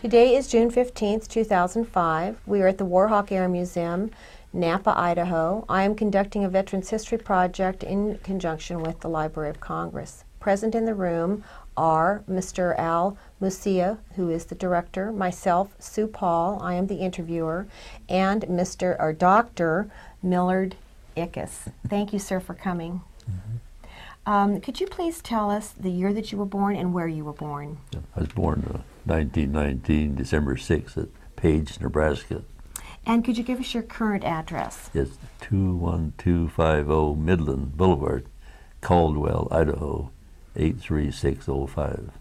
Today is June 15th, 2005. We are at the Warhawk Air Museum, Nampa, Idaho. I am conducting a Veterans History Project in conjunction with the Library of Congress. Present in the room are Mr. Al Musia, who is the director, myself, Sue Paul, I am the interviewer, and Dr. Millard Ickes. Thank you, sir, for coming. Could you please tell us the year that you were born and where you were born? I was born 1919, December 6th at Page, Nebraska. And could you give us your current address? It's 21250 Midland Boulevard, Caldwell, Idaho, 83605.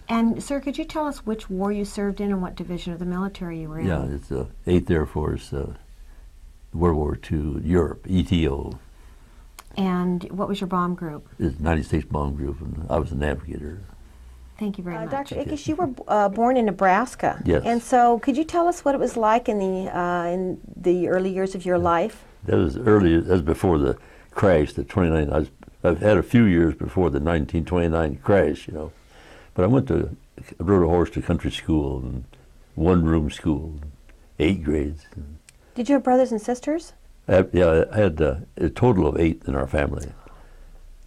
And, sir, could you tell us which war you served in and what division of the military you were in? Yeah, it's 8th Air Force, World War II, Europe, ETO. And what was your bomb group? It's 96 Bomb Group, and I was a navigator. Thank you very much. Dr. Okay. Ickes, you were born in Nebraska. Yes. And so could you tell us what it was like in the early years of your life? That was early, that was before the crash, the 29. I've had a few years before the 1929 crash, you know. But I rode a horse to country school and one-room school, 8 grades. Did you have brothers and sisters? I had a total of 8 in our family.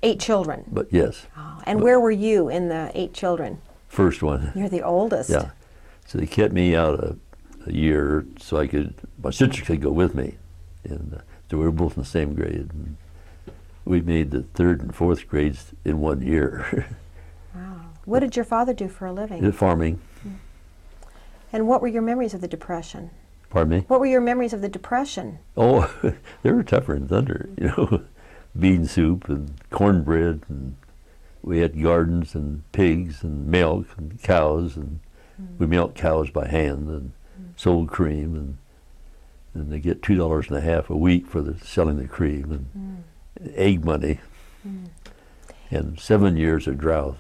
8 children? But yes. Oh, and where were you in the 8 children? First one. You're the oldest. Yeah. So they kept me out a year so my sister could go with me. And so we were both in the same grade. And we made the 3rd and 4th grades in 1 year. Wow. What did your father do for a living? Farming. And what were your memories of the Depression? Pardon me? What were your memories of the Depression? Oh, they were tougher than thunder, you know. Bean soup and cornbread, and we had gardens and pigs and milk and cows, and we milked cows by hand and sold cream, and they get $2.50 a week for selling the cream and egg money, and 7 years of drought.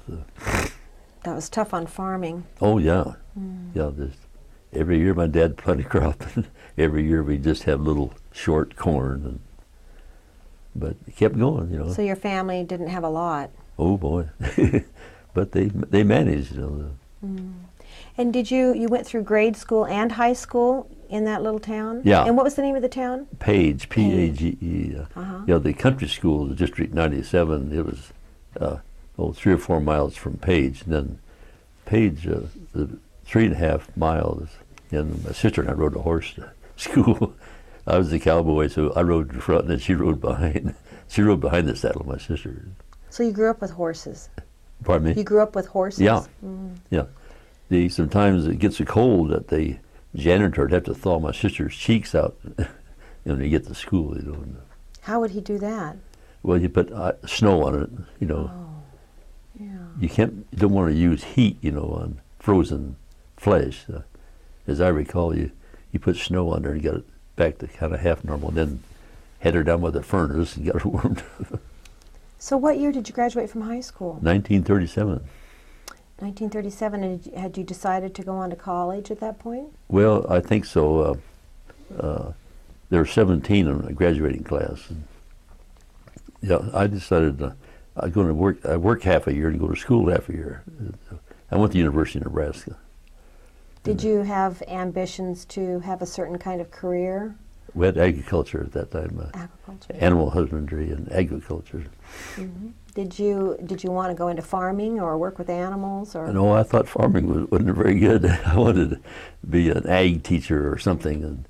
That was tough on farming. Oh yeah, yeah. Every year my dad planted a crop, and every year we just have little short corn, but it kept going, you know. So your family didn't have a lot. Oh boy, but they managed, you know. And did you went through grade school and high school in that little town? Yeah. And what was the name of the town? Page, P-A-G-E. Yeah, the country school, the District 97. It was 3 or 4 miles from Page, and then Page, the 3.5 miles. And my sister and I rode a horse to school. I was the cowboy, so I rode in front, and then she rode behind. She rode behind the saddle, my sister. So you grew up with horses? Pardon me? You grew up with horses? Yeah, yeah. Sometimes it gets so cold that the janitor would have to thaw my sister's cheeks out when they get to school, you know. How would he do that? Well, you put snow on it, you know. Oh, yeah. You don't want to use heat, you know, on frozen flesh. As I recall, you put snow on there and got it back to kind of half normal, and then had her down with a furnace and got her warmed. So what year did you graduate from high school? 1937. 1937, and had you decided to go on to college at that point? Well, I think so. There were 17 in the graduating class. And yeah, I decided I was going to work. I work half a year and go to school half a year. I went to University of Nebraska. Did you have ambitions to have a certain kind of career? We had agriculture at that time. Agriculture. Animal husbandry and agriculture. Did you want to go into farming or work with animals? Or? No, I thought farming wasn't very good. I wanted to be an ag teacher or something.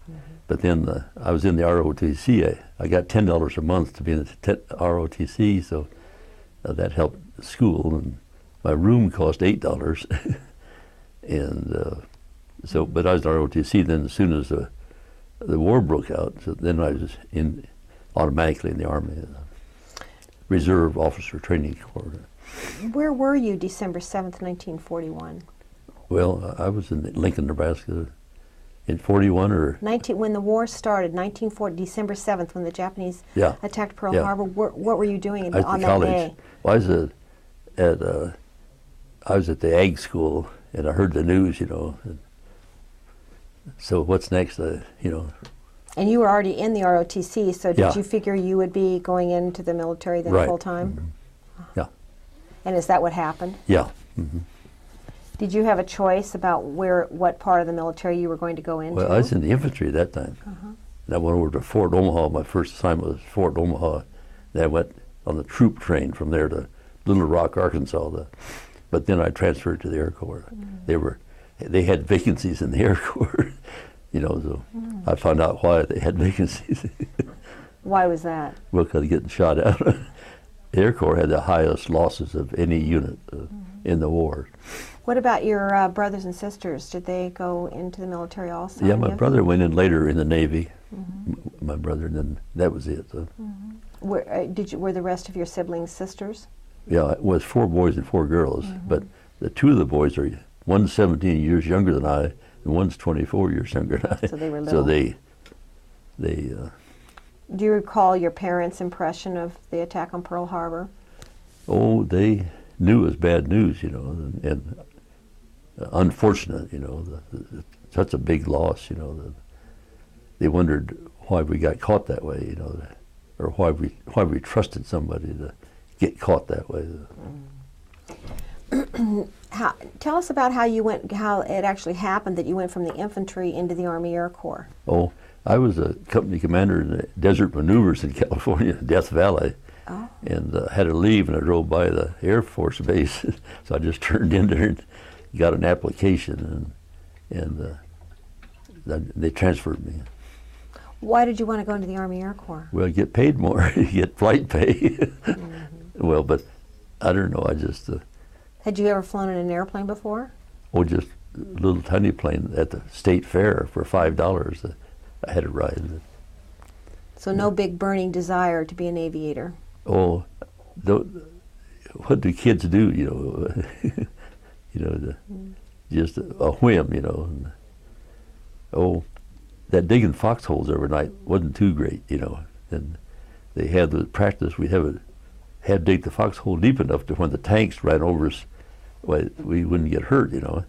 But then I was in the ROTC. I got $10 a month to be in the ROTC, so that helped school. And my room cost $8. And but I was in ROTC. Then as soon as the war broke out, so then I was automatically in the Army, Reserve Officer Training Corps. Where were you December 7th, 1941? Well, I was in Lincoln, Nebraska in 41 or... When the war started, 1940, December 7th, when the Japanese attacked Pearl Harbor, what were you doing on that day? Well, I was at the ag school, and I heard the news, you know. So what's next, you know? And you were already in the ROTC, so did you figure you would be going into the military then full time? Yeah. And is that what happened? Yeah. Did you have a choice about what part of the military you were going to go into? Well, I was in the infantry at that time. And I went over to Fort Omaha. My first assignment was Fort Omaha. Then I went on the troop train from there to Little Rock, Arkansas. But then I transferred to the Air Corps. They had vacancies in the Air Corps, you know, so I found out why they had vacancies. Why was that? Well, because of getting shot out. The Air Corps had the highest losses of any unit in the war. What about your brothers and sisters? Did they go into the military also? Yeah, my brother went in later in the Navy. My brother, and then that was it. So. Were the rest of your siblings sisters? Yeah, it was 4 boys and 4 girls, but the 2 of the boys are, one's 17 years younger than I, and one's 24 years younger than I. So they were little. So they do you recall your parents' impression of the attack on Pearl Harbor? Oh, they knew it was bad news, you know, and unfortunate, you know, such a big loss, you know. They wondered why we got caught that way, you know, or why we trusted somebody to get caught that way. Tell us about how it actually happened that you went from the infantry into the Army Air Corps. Oh, I was a company commander in the desert maneuvers in California, Death Valley, and had to leave, and I drove by the Air Force base, so I just turned in there and got an application, and they transferred me. Why did you want to go into the Army Air Corps? Well, get paid more, you get flight pay. Well, but I don't know, I just... Had you ever flown in an airplane before? Oh, just a little tiny plane at the state fair for $5. I had to ride. So no big burning desire to be an aviator? Oh, what do kids do, you know? You know, just a whim, you know. And, oh, that digging foxholes every night wasn't too great, you know. And they had the practice, we had to dig the foxhole deep enough to when the tanks ran over us, well, we wouldn't get hurt, you know.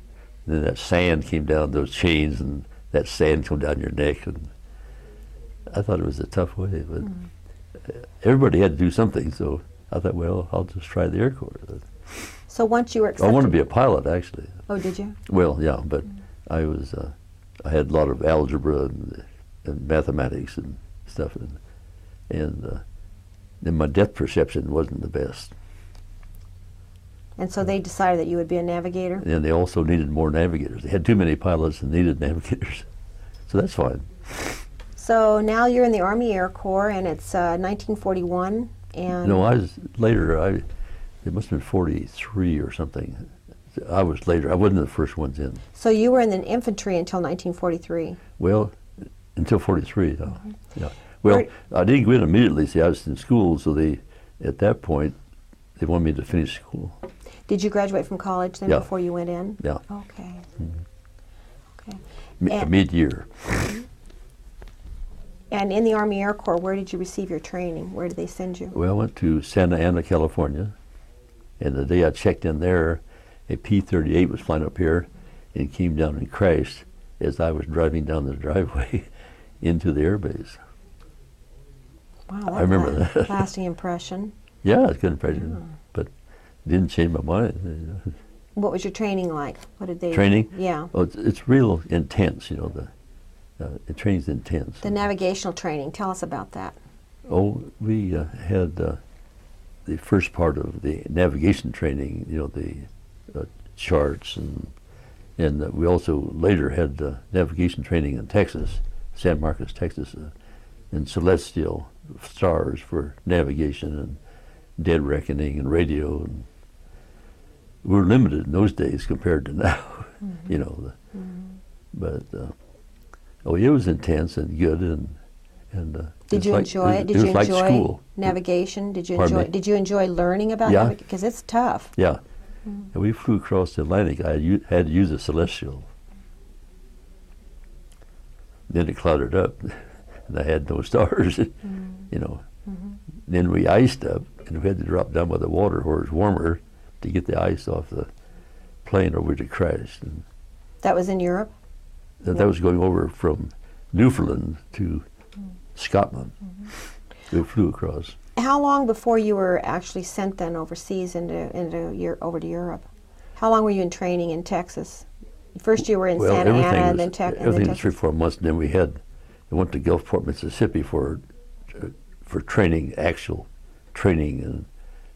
And then that sand came down those chains, and that sand came down your neck. And I thought it was a tough way, but everybody had to do something, so I thought, well, I'll just try the Air Corps. So once you were accepted... I wanted to be a pilot, actually. Oh, did you? Well, yeah, but I had a lot of algebra and mathematics and stuff, and then my depth perception wasn't the best. And so they decided that you would be a navigator? And they also needed more navigators. They had too many pilots and needed navigators. So that's fine. So now you're in the Army Air Corps, and it's 1941, and... No, I was later. It must have been 43 or something. I was later. I wasn't the first ones in. So you were in the infantry until 1943? Well, until 43, yeah. Well, I didn't go in immediately. See, I was in school, so at that point, they wanted me to finish school. Did you graduate from college then before you went in? Yeah. Okay. Okay. Mid-year. And in the Army Air Corps, where did you receive your training? Where did they send you? Well, I went to Santa Ana, California, and the day I checked in there, a P-38 was flying up here and came down and crashed as I was driving down the driveway into the airbase. Wow, that's I remember that. Lasting impression. Yeah, it's a good impression, but it didn't change my mind. What was your training like? What did they... Training? Yeah. Oh, it's real intense, you know. The training's intense. The navigational training, tell us about that. Oh, we had the first part of the navigation training, you know, the charts, and we also later had navigation training in Texas, San Marcos, Texas, and celestial stars for navigation and dead reckoning and radio. And we were limited in those days compared to now, you know. But oh, it was intense and good, and did you enjoy it? Did you enjoy school. Navigation? Did you enjoy? Did you enjoy learning about navigation? Because it's tough. Yeah. And we flew across the Atlantic. I had to use a celestial. Then it clouded up, and I had no stars, you know. Then we iced up, and we had to drop down by the water where it was warmer to get the ice off the plane, or we'd have crashed. And that was in Europe? That was going over from Newfoundland to Scotland. We flew across. How long before you were actually sent then overseas over to Europe? How long were you in training in Texas? First you were in Well, Santa everything Ana, was, and then Texas. everything was 3 or 4 months, and then we went to Gulfport, Mississippi for training, actual training and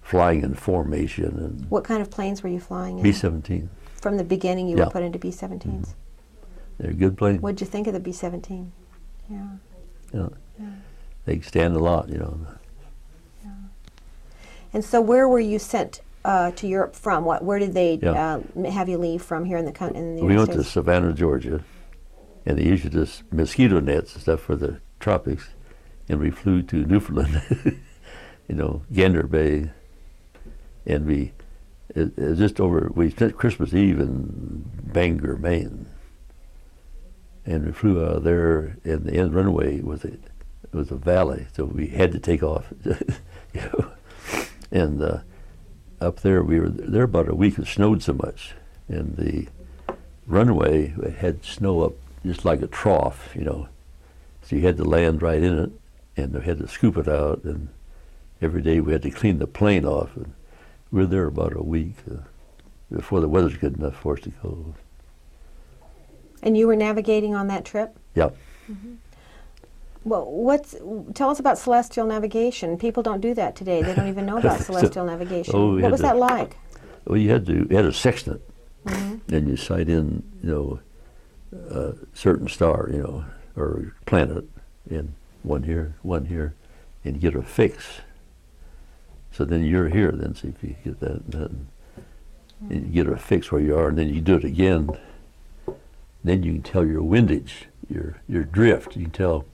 flying in formation. And What kind of planes were you flying in? B-17. From the beginning you Yeah. were put into B-17s? Mm-hmm. They're good planes. What did you think of the B-17? Yeah. You know, they can stand a lot, you know. And so where were you sent to Europe from? Where did they Yeah. have you leave from here in the We United went to States? Savannah, Georgia, and they issued us mosquito nets and stuff for the tropics, and we flew to Newfoundland, you know, Gander Bay, and we spent Christmas Eve in Bangor, Maine, and we flew out of there, and the end runway was a valley, so we had to take off, you know, and up there we were there about a week. It snowed so much, and the runway had snow up just like a trough, you know, so you had to land right in it, and they had to scoop it out, and every day we had to clean the plane off, and we were there about a week before the weather's good enough for us to go. And you were navigating on that trip? Yeah. Mm-hmm. Well, tell us about celestial navigation. People don't do that today. They don't even know about celestial navigation. What was that like? Well, you had a sextant, Mm-hmm. and you sight in, you know, a certain star, you know, or planet, and one here, and you get a fix. So then you're here, then see if you get that, and you get a fix where you are, and then you do it again. Then you can tell your windage, your drift. You can tell.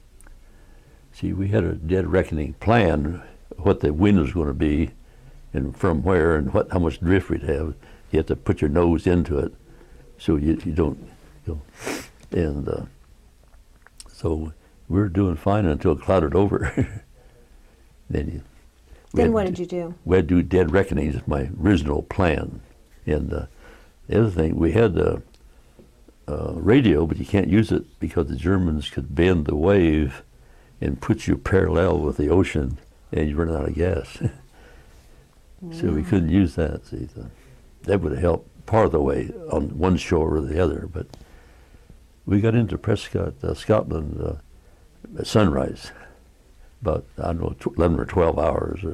See, we had a dead reckoning plan, what the wind was going to be, and from where, and how much drift we'd have. You have to put your nose into it, so you don't, you know. And so we were doing fine until it clouded over. Then what did you do? We had to do dead reckonings, is my original plan. And the other thing, we had radio, but you can't use it because the Germans could bend the wave and put you parallel with the ocean, and you run out of gas. So we couldn't use that. See, that would have helped part of the way on one shore or the other. But we got into Prescott, Scotland, at sunrise, about, I don't know, 11 or 12 hours,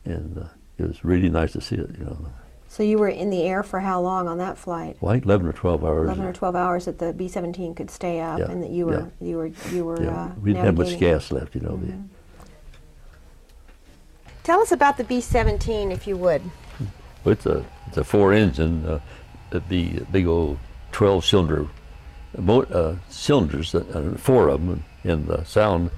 and it was really nice to see it, you know. So you were in the air for how long on that flight? Well, I think 11 or 12 hours. 11 or 12 hours that the B-17 could stay up, Yeah, and that you were Yeah, we didn't have much navigating. gas left, you know. Mm-hmm. Tell us about the B-17, if you would. Well, it's a 4-engine, the big old 12-cylinder cylinders, 4 of them, and the sound.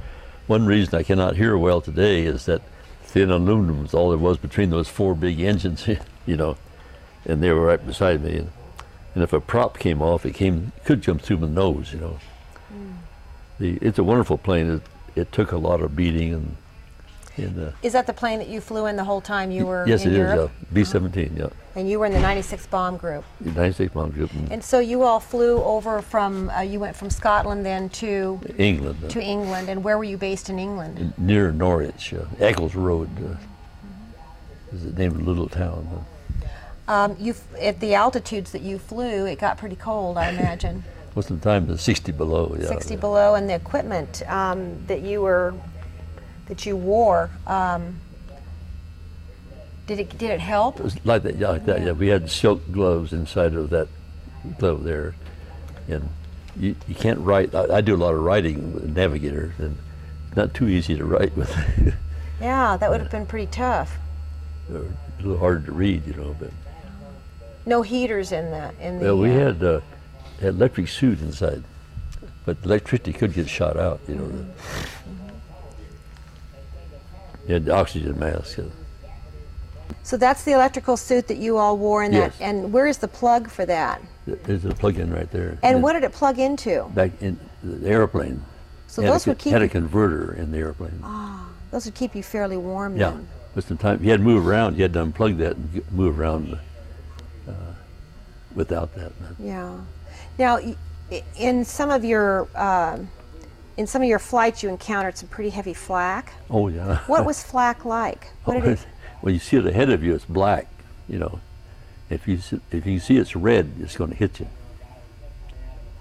One reason I cannot hear well today is that thin aluminum is all there was between those 4 big engines, you know, and they were right beside me. And if a prop came off, it could jump through my nose, you know. It's a wonderful plane. It took a lot of beating, and Is that the plane that you flew in the whole time you were yes, in it Europe? is. Yeah, B-17, yeah. And you were in the 96 bomb group. United States Bomb Group. And so you all flew over from, you went from Scotland then to England. to England. And where were you based in England? Near Norwich, Eccles Road is the name of the little town. At the altitudes that you flew, it got pretty cold, I imagine. Most of the time, it's 60 below. Yeah, 60 below, and the equipment that you wore. Did it help? It was like that, yeah, like that. Yeah, we had silk gloves inside of that glove there, and you can't write. I do a lot of writing with Navigator, and it's not too easy to write with. Yeah, that would have been pretty tough. Or a little harder to read, you know. But no heaters in the. well, we had electric suit inside, but electricity could get shot out, you know. You had the oxygen mask. So that's the electrical suit that you all wore in Yes. that. And where is the plug for that? There's a plug-in right there. And what did it plug into? Back in the airplane. So those would keep had a you, converter in the airplane. those would keep you fairly warm Yeah, then. but sometimes you had to move around. You had to unplug that and move around without that. Yeah. Now, in some of your flights, you encountered some pretty heavy flak. Oh yeah. What was flak like? What did it? Well, you see it ahead of you, it's black, you know, If you can see it's red, it's going to hit you.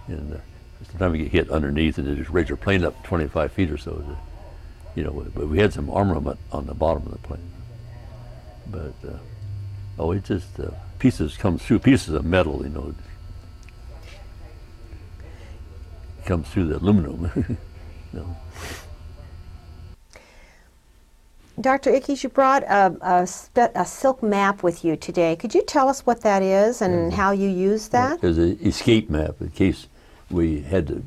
And sometimes you get hit underneath, and they just raise your plane up 25 feet or so. You know, but we had some armament on the bottom of the plane. But it just pieces come through, pieces of metal, you know, comes through the aluminum. You know. Dr. Ickes, you brought a silk map with you today. Could you tell us what that is and how you use that? There's an escape map in case we had to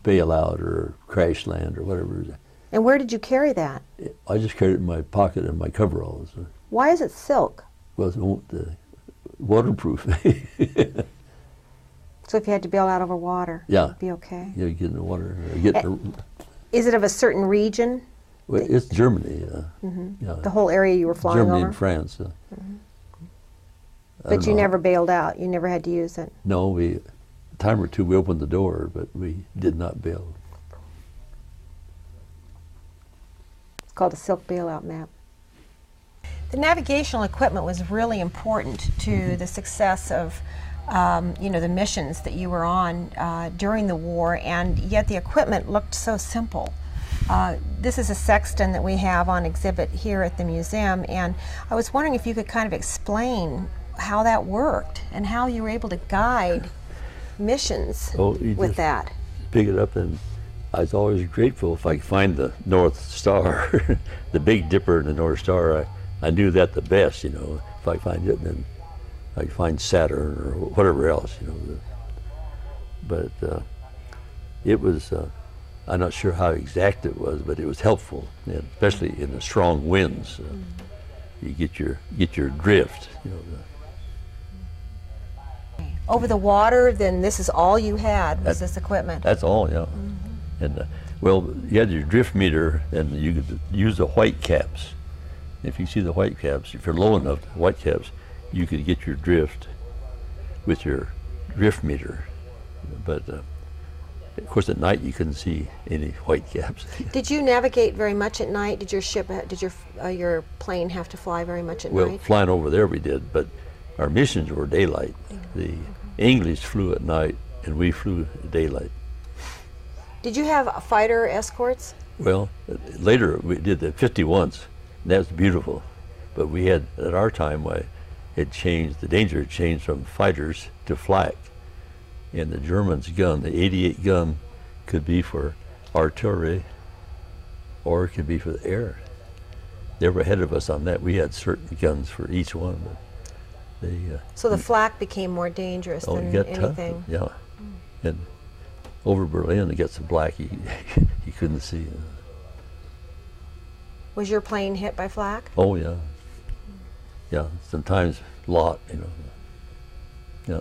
bail out or crash land or whatever. And where did you carry that? I just carried it in my pocket and my coveralls. Why is it silk? Well, it's waterproof. So if you had to bail out over water, yeah, it'd be okay? Yeah, you get in the water. Is it of a certain region? Well, it's Germany. Yeah. The whole area you were flying over? Germany and France. But you never bailed out? You never had to use it? No, a time or two we opened the door, but we did not bail. It's called a silk bailout map. The navigational equipment was really important to the success of the missions that you were on during the war, and yet the equipment looked so simple. This is a sextant that we have on exhibit here at the museum, and I was wondering if you could kind of explain how that worked and how you were able to guide missions with that. Pick it up, and I was always grateful if I could find the North Star, the Big Dipper and the North Star. I knew that the best, you know. If I find it, then I could find Saturn or whatever else, you know. But it was, I'm not sure how exact it was, but it was helpful, especially in the strong winds. You get your drift, you know. Over the water, then this is all you had, was this equipment? That's all, yeah. And you had your drift meter, and you could use the white caps. If you see the white caps, if you're low enough, the white caps, you could get your drift with your drift meter. But of course, at night you couldn't see any white caps. Did you navigate very much at night? Did your ship, your plane have to fly very much at night? Well, flying over there we did, but our missions were daylight. The English flew at night, and we flew at daylight. Did you have fighter escorts? Well, later we did the 51s. That was beautiful, but we had, at our time, the danger had changed from fighters to flak. And the Germans' gun, the 88 gun, could be for artillery or it could be for the air. They were ahead of us on that. We had certain guns for each one. But so the flak became more dangerous than anything? Tough, yeah. And over Berlin, it got so black you couldn't see. Was your plane hit by flak? Oh, yeah. Yeah, sometimes a lot, you know.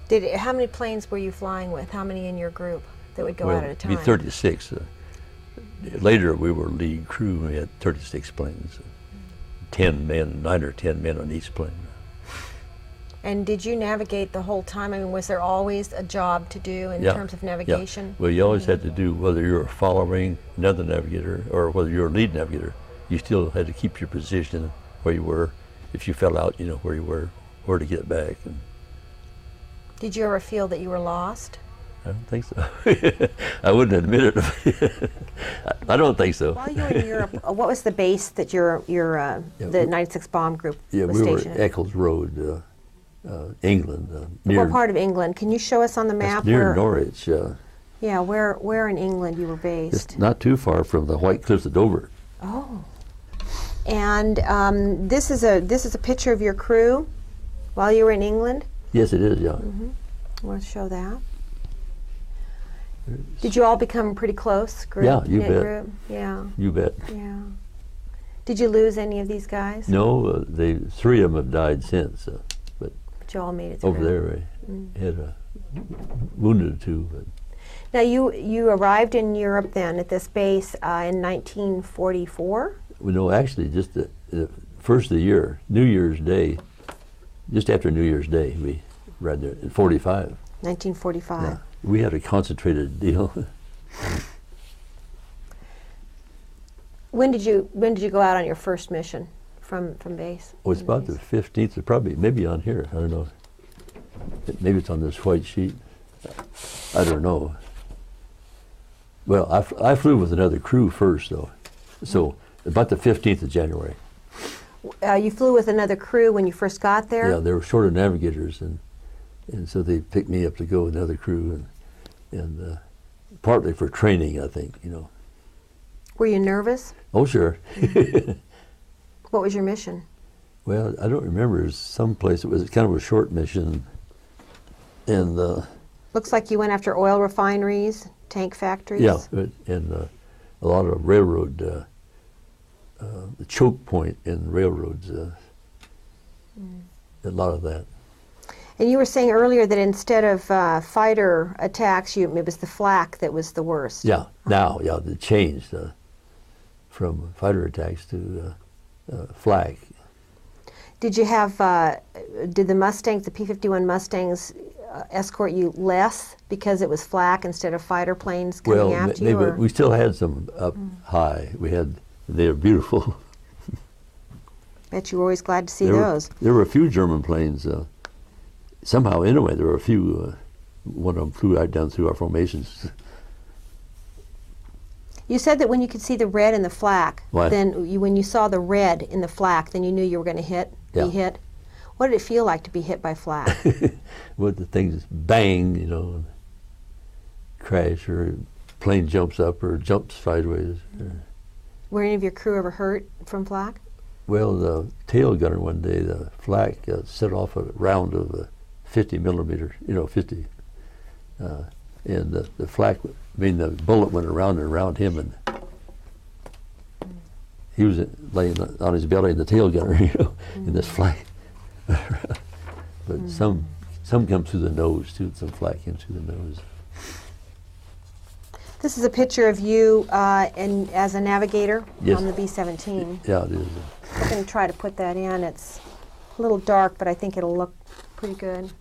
Yeah. How many planes were you flying with? How many in your group that would go out at a time? Well, 36. Later, we were lead crew. We had 36 planes. 10 men, 9 or 10 men on each plane. And did you navigate the whole time? I mean, was there always a job to do in terms of navigation? Yeah. Well, you always had to do, whether you were following another navigator or whether you were a lead navigator, you still had to keep your position where you were. If you fell out, you know where you were, where to get back. And did you ever feel that you were lost? I don't think so. I wouldn't admit it. I don't think so. While you were in Europe, what was the base that the 96 Bomb Group was stationed at? Eccles Road. England. What part of England? Can you show us on the map? Near Norwich. Yeah, where in England you were based? It's not too far from the White Cliffs of Dover. Oh. And this is a picture of your crew while you were in England? Yes, it is, yeah. I want to show that. Did you all become pretty close? Yeah, you bet. Group? Yeah. You bet. Yeah. Did you lose any of these guys? No, 3 of them have died since. But you all made it through. Over there, I had wounded 2. But. Now you arrived in Europe then at this base in 1944? Well, no, actually, just the first of the year, New Year's Day, just after New Year's Day, we arrived there in 45. 1945. Yeah. We had a concentrated deal. When did you go out on your first mission from base? Oh, it's about the 15th, probably, maybe on here, I don't know. Maybe it's on this white sheet. I don't know. Well, I flew with another crew first, though. So about the 15th of January. You flew with another crew when you first got there? Yeah, they were short of navigators, and so they picked me up to go with another crew, and partly for training, I think, you know. Were you nervous? Oh, sure. What was your mission? Well, I don't remember. It was someplace. It was kind of a short mission, and looks like you went after oil refineries, tank factories. Yeah, and a lot of railroad, the choke point in railroads, a lot of that. And you were saying earlier that instead of fighter attacks, it was the flak that was the worst. Yeah, now, yeah, it changed from fighter attacks to flak. Did you have, did the Mustangs, the P-51 Mustangs, escort you less because it was flak instead of fighter planes coming after you? Well, we still had some up high. They were beautiful. Bet you were always glad to see those. There were a few German planes. Somehow, anyway, there were a few. One of them flew right down through our formations. You said that when you could see the red in the flak, What? then when you saw the red in the flak, then you knew you were going to be hit. What did it feel like to be hit by flak? Well, the things bang, you know, crash, or plane jumps up or jumps sideways. Were any of your crew ever hurt from flak? Well, the tail gunner one day, the flak set off a round of 50 millimeters, you know, 50. And the flak, the bullet went around and around him, and he was laying on his belly in the tail gunner, you know, in this flak. But some come through the nose too. Some flak came through the nose. This is a picture of you as a navigator on the B-17. Yeah, it is. I'm going to try to put that in. It's a little dark, but I think it'll look pretty good.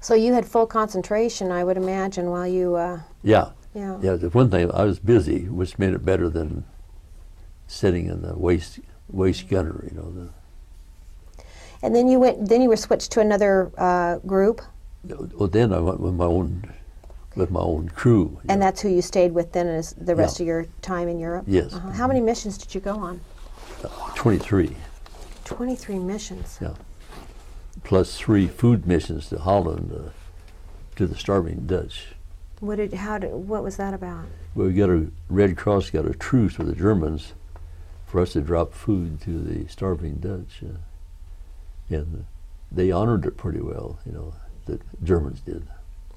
So you had full concentration, I would imagine, while you... Yeah. Yeah. The one thing, I was busy, which made it better than sitting in the waist gunner, you know. And then you were switched to another group? Well, then I went with my own crew. And that's who you stayed with then as the rest of your time in Europe? Yes. How many missions did you go on? 23. 23 missions? Yeah. Plus 3 food missions to Holland, to the starving Dutch. What was that about? Well, Red Cross got a truce with the Germans for us to drop food to the starving Dutch. And they honored it pretty well, you know, the Germans did.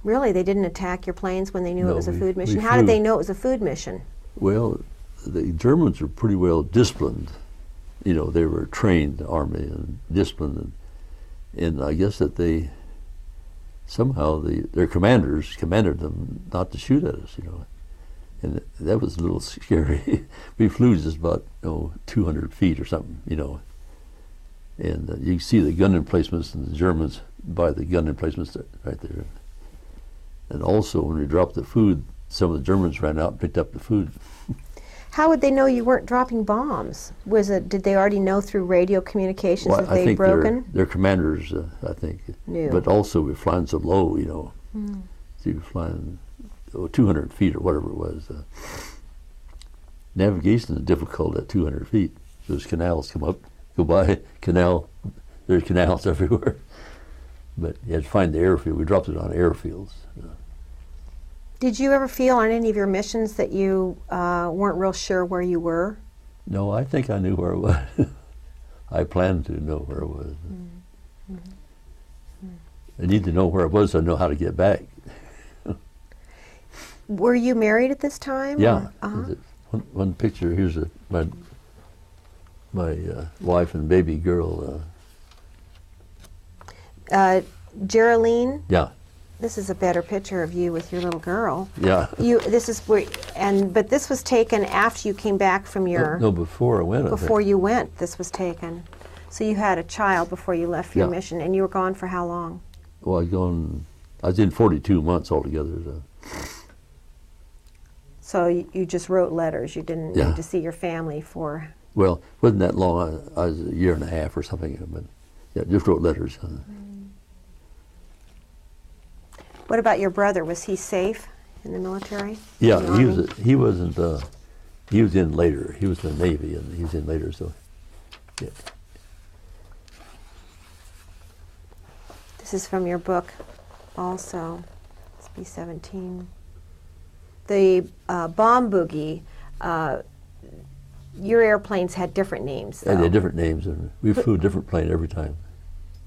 Really? They didn't attack your planes when they knew it was a food mission? How How did they know it was a food mission? Well, the Germans were pretty well disciplined. You know, they were trained army and disciplined, and I guess that they somehow their commanders commanded them not to shoot at us. You know, and that was a little scary. We flew just about 200 feet or something. You know, and you can see the gun emplacements, and the Germans by the gun emplacements right there. And also, when we dropped the food, some of the Germans ran out and picked up the food. How would they know you weren't dropping bombs? Did they already know through radio communications that they'd broken? Their commanders, I think, knew. But also we're flying so low, you know. So you're flying 200 feet or whatever it was. Navigation is difficult at 200 feet. Those canals go by, there's canals everywhere. But you had to find the airfield. We dropped it on airfields. Did you ever feel on any of your missions that you weren't real sure where you were? No, I think I knew where I was. I planned to know where I was. I need to know where I was so I know how to get back. Were you married at this time? Yeah. One picture, here's my wife and baby girl. Geraldine? Yeah. This is a better picture of you with your little girl. Yeah. This is where, but this was taken after you came back from your. No, before I went. Before you went, this was taken. So you had a child before you left your mission, and you were gone for how long? Well, I was in 42 months altogether. So you just wrote letters. You didn't need to see your family for Well, wasn't that long. I was a year and a half or something, but yeah, just wrote letters. What about your brother? Was he safe in the military? Yeah, In the he Army? was. He wasn't. He was in later. He was in the Navy, and he was in later. So, yeah. This is from your book, also. It's B-17. The bomb boogie. Your airplanes had different names, though. And they had different names, and we flew a different plane every time.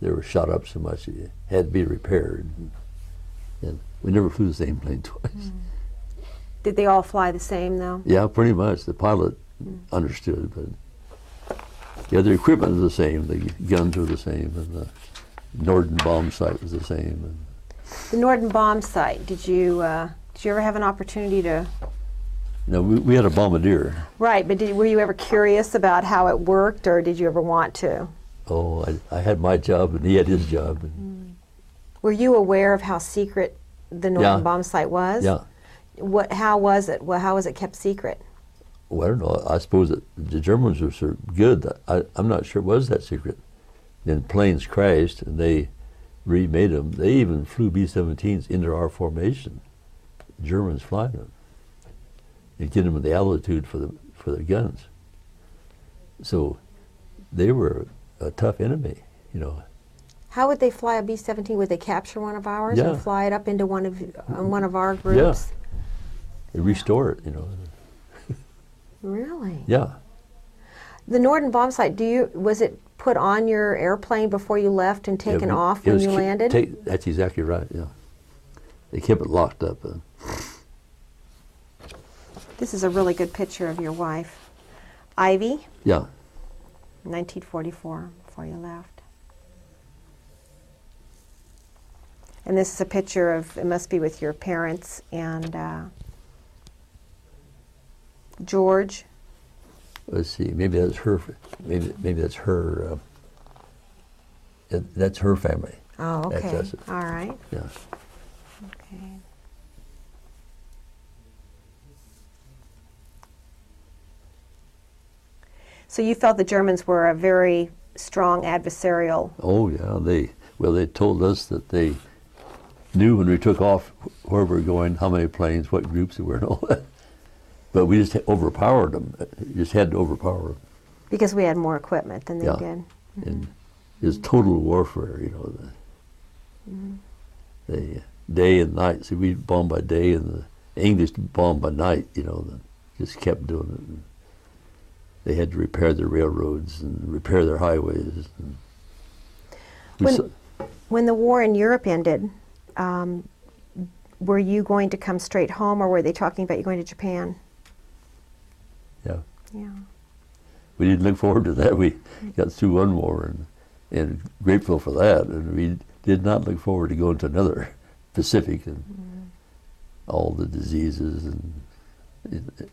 They were shot up so much it had to be repaired. And we never flew the same plane twice. Did they all fly the same, though? Yeah, pretty much. The pilot understood, but yeah, the equipment was the same. The guns were the same, and the Norden bomb sight was the same. And The Norden bomb sight. Did you ever have an opportunity to? no, we had a bombardier. Right, but were you ever curious about how it worked, or did you ever want to? Oh, I had my job, and he had his job. And Were you aware of how secret the Norden Yeah. bomb sight was? yeah. How was it? Well, how was it kept secret? Well, I don't know. I suppose that the Germans were so good that I'm not sure it was that secret. Then planes crashed, and they remade them. They even flew B-17s into our formation. Germans flying them. They get them in the altitude for their guns. So they were a tough enemy, you know. How would they fly a B-17? Would they capture one of ours Yeah. and fly it up into one of our groups? They restore it, you know. Really? Yeah. The Norden bomb sight. Was it put on your airplane before you left and taken Yeah, off it when was you landed? That's exactly right, yeah. They kept it locked up. This is a really good picture of your wife, Ivy, Yeah. 1944, before you left. And this is a picture of, it must be with your parents and George. Let's see, maybe that's her. Maybe that's her. That's her family. Oh, okay. That's it. All right. Yeah. Okay. So you felt the Germans were a very strong adversarial. Oh yeah. They told us that they knew when we took off where we were going, how many planes, what groups there were, and all that. But we just overpowered them. You just had to overpower them. Because we had more equipment than they Yeah. did. And it was total warfare, you know. The day and night. See, we bombed by day, and the English bombed by night. You know, just kept doing it. And they had to repair their railroads and repair their highways. And When the war in Europe ended, were you going to come straight home, or were they talking about you going to Japan? yeah, Yeah. we didn't look forward to that. We got through one war and grateful for that, and we did not look forward to going to another Pacific and all the diseases and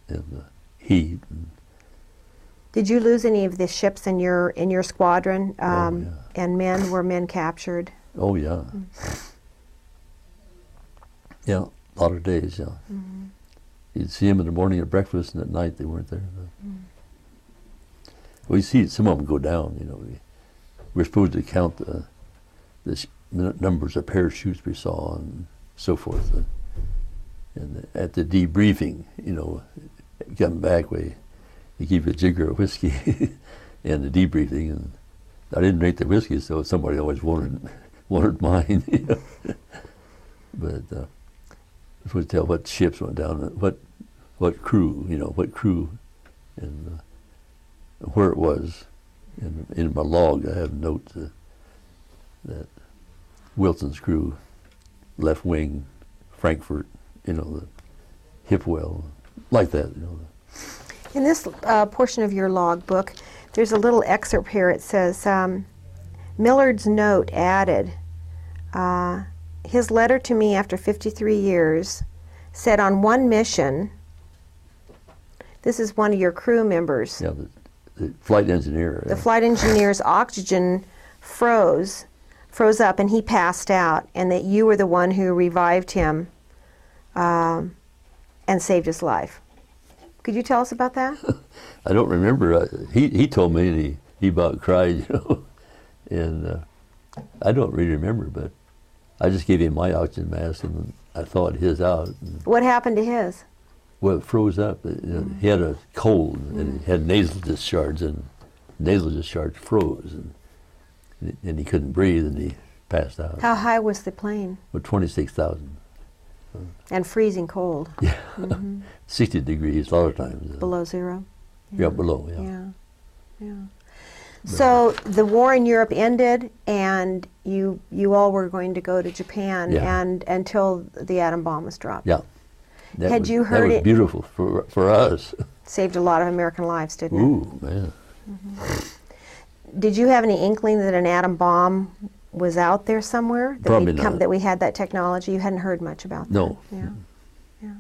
the heat. Did you lose any of the ships in your squadron? Yeah. And were men captured? Oh yeah. Yeah, a lot of days, yeah. You'd see them in the morning at breakfast, and at night they weren't there. We see some of them go down, you know. We're supposed to count the numbers of parachutes we saw and so forth. And at the debriefing, you know, coming back, they give you a jigger of whiskey and the debriefing. And I didn't drink the whiskey, so somebody always wanted mine. You know? But we're supposed to tell what ships went down, what crew, you know, what crew, and where it was. In my log, I have notes that Wilson's crew, left wing, Frankfurt, you know, the Hipwell, like that, you know. In this portion of your log book, there's a little excerpt here. It says, Millard's note added, his letter to me after 53 years said on one mission, this is one of your crew members. Yeah, the flight engineer. The flight engineer's oxygen froze up and he passed out, and that you were the one who revived him and saved his life. Could you tell us about that? I don't remember. He told me, and he about cried, and I don't really remember, but I just gave him my oxygen mask, and I thawed his out. What happened to his? Well, it froze up. He had a cold, and he had nasal discharge, and nasal discharge froze, and he couldn't breathe, and he passed out. How high was the plane? Well, 26,000. And freezing cold. Yeah, 60 degrees a lot of times. Below zero? Yeah, below, yeah. Yeah, yeah. So the war in Europe ended, and you all were going to go to Japan, and until the atom bomb was dropped. Yeah. Had you heard that was it? Beautiful for us. Saved a lot of American lives, didn't it? Ooh, man. Did you have any inkling that an atom bomb was out there somewhere? That Probably not. That we had that technology? You hadn't heard much about that? No. Yeah. Yeah.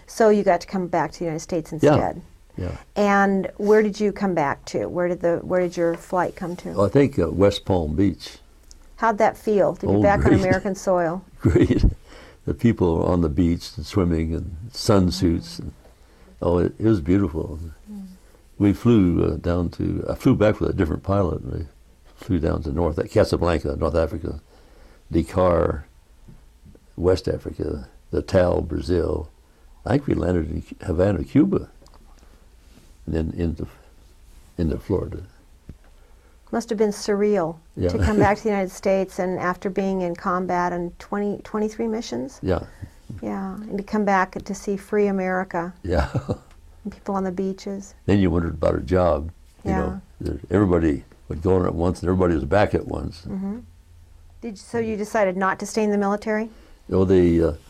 So you got to come back to the United States instead. Yeah. And where did you come back to? Where did your flight come to? Well, I think West Palm Beach. How'd that feel to be back on American soil? Great. The people on the beach and swimming and sunsuits. And, it was beautiful. We flew I flew back with a different pilot. And we flew down to Casablanca, North Africa, Dakar, West Africa, Natal, Brazil. I think we landed in Havana, Cuba, and then into Florida. Must have been surreal to come back to the United States, and after being in combat in 23 missions. Yeah. Yeah, and to come back to see free America. Yeah. And people on the beaches. Then you wondered about a job. You know, everybody would go on at once, and everybody was back at once. So you decided not to stay in the military? Well,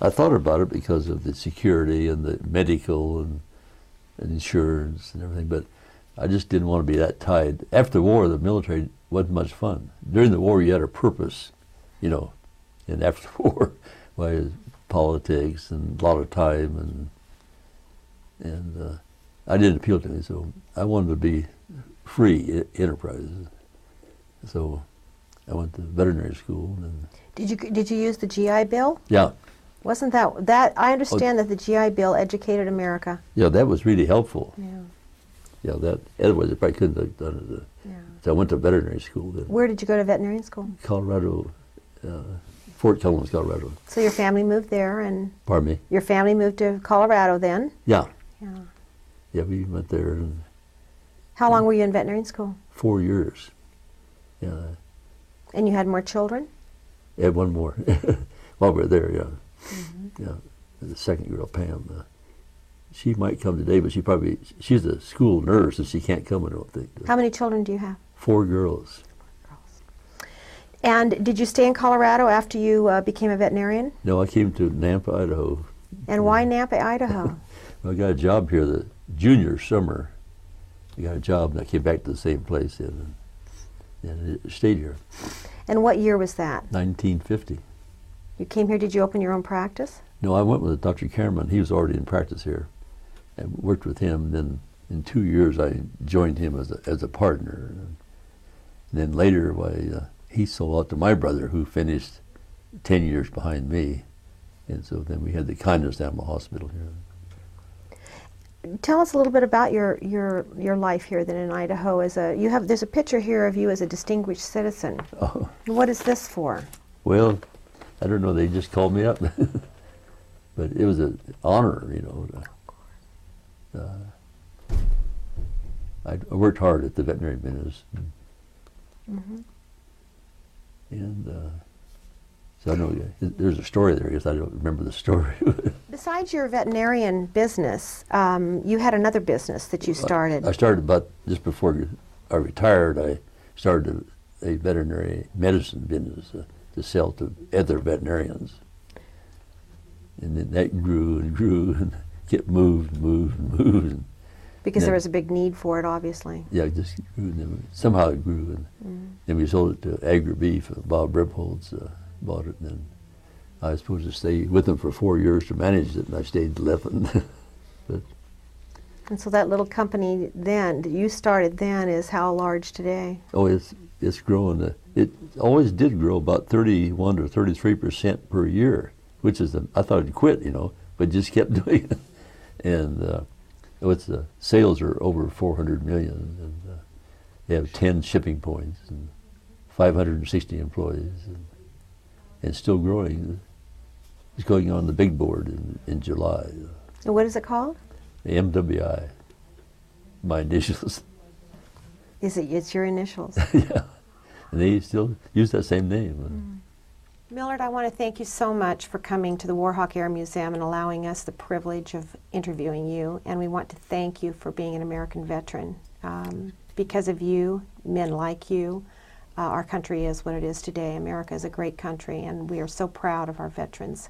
I thought about it because of the security and the medical and insurance and everything, but I just didn't want to be that tied. After the war, the military wasn't much fun. During the war, you had a purpose, and after the war, politics and a lot of time, and I didn't appeal to me, so I wanted to be free enterprise. So I went to veterinary school. And did you use the GI Bill? Yeah. Wasn't that I understand that the GI Bill educated America? Yeah, that was really helpful. Yeah. Yeah, otherwise I probably couldn't have done it. So I went to veterinary school then. Where did you go to veterinary school? Colorado, Fort Collins, Colorado. So your family moved there, and Pardon me? your family moved to Colorado then? Yeah. Yeah. Yeah, we went there. And how long were you in veterinary school? 4 years. Yeah. And you had more children? I had one more while we were there, yeah. Yeah. The second girl, Pam, she might come today, but she's a school nurse, and she can't come, I don't think. How many children do you have? 4 girls. And did you stay in Colorado after you became a veterinarian? No, I came to Nampa, Idaho. And why Nampa, Idaho? Well, I got a job here the junior summer. I got a job, and I came back to the same place and stayed here. And what year was that? 1950. You came here, did you open your own practice? No, I went with Dr. Cameron. He was already in practice here, and worked with him. Then in 2 years, I joined him as a partner. And then later, he sold out to my brother, who finished 10 years behind me. And so then we had the Kindness Animal Hospital here. Tell us a little bit about your life here then in Idaho. There's a picture here of you as a distinguished citizen. Oh. What is this for? Well, I don't know. They just called me up, but it was an honor, I worked hard at the veterinary business, and so I know there's a story there. I guess I don't remember the story. Besides your veterinarian business, you had another business that you started. I started about just before I retired. I started a veterinary medicine business to sell to other veterinarians, and then that grew and grew and kept moved. Because there was a big need for it, obviously. Yeah, it just grew, and then somehow it grew, and then we sold it to Agri-Beef. Bob Ribholz bought it, and then I was supposed to stay with them for 4 years to manage it, and I stayed 11. And so that little company then, that you started then, is how large today? Oh, it's growing. It always did grow about 31 or 33% per year, which is, I thought it'd quit, but just kept doing it. And Its sales are over 400 million, and they have 10 shipping points and 560 employees, and still growing. It's going on the big board in July. And what is it called? The MWI, my initials. It's your initials. Yeah, and they still use that same name. Millard, I want to thank you so much for coming to the Warhawk Air Museum and allowing us the privilege of interviewing you. And we want to thank you for being an American veteran. Because of you, men like you, our country is what it is today. America is a great country, and we are so proud of our veterans.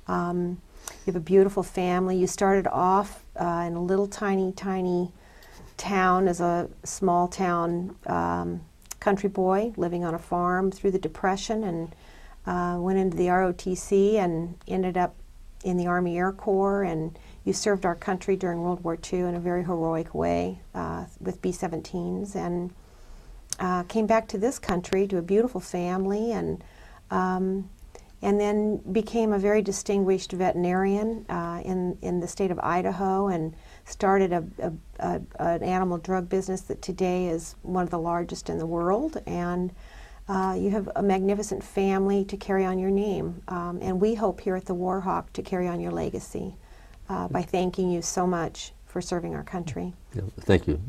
You have a beautiful family. You started off in a little tiny town as a small town country boy living on a farm through the Depression, and went into the ROTC and ended up in the Army Air Corps, and you served our country during World War II in a very heroic way with B-17s, and came back to this country to a beautiful family, and then became a very distinguished veterinarian in the state of Idaho, and started an animal drug business that today is one of the largest in the world. And you have a magnificent family to carry on your name, and we hope here at the Warhawk to carry on your legacy by thanking you so much for serving our country. Yeah, thank you.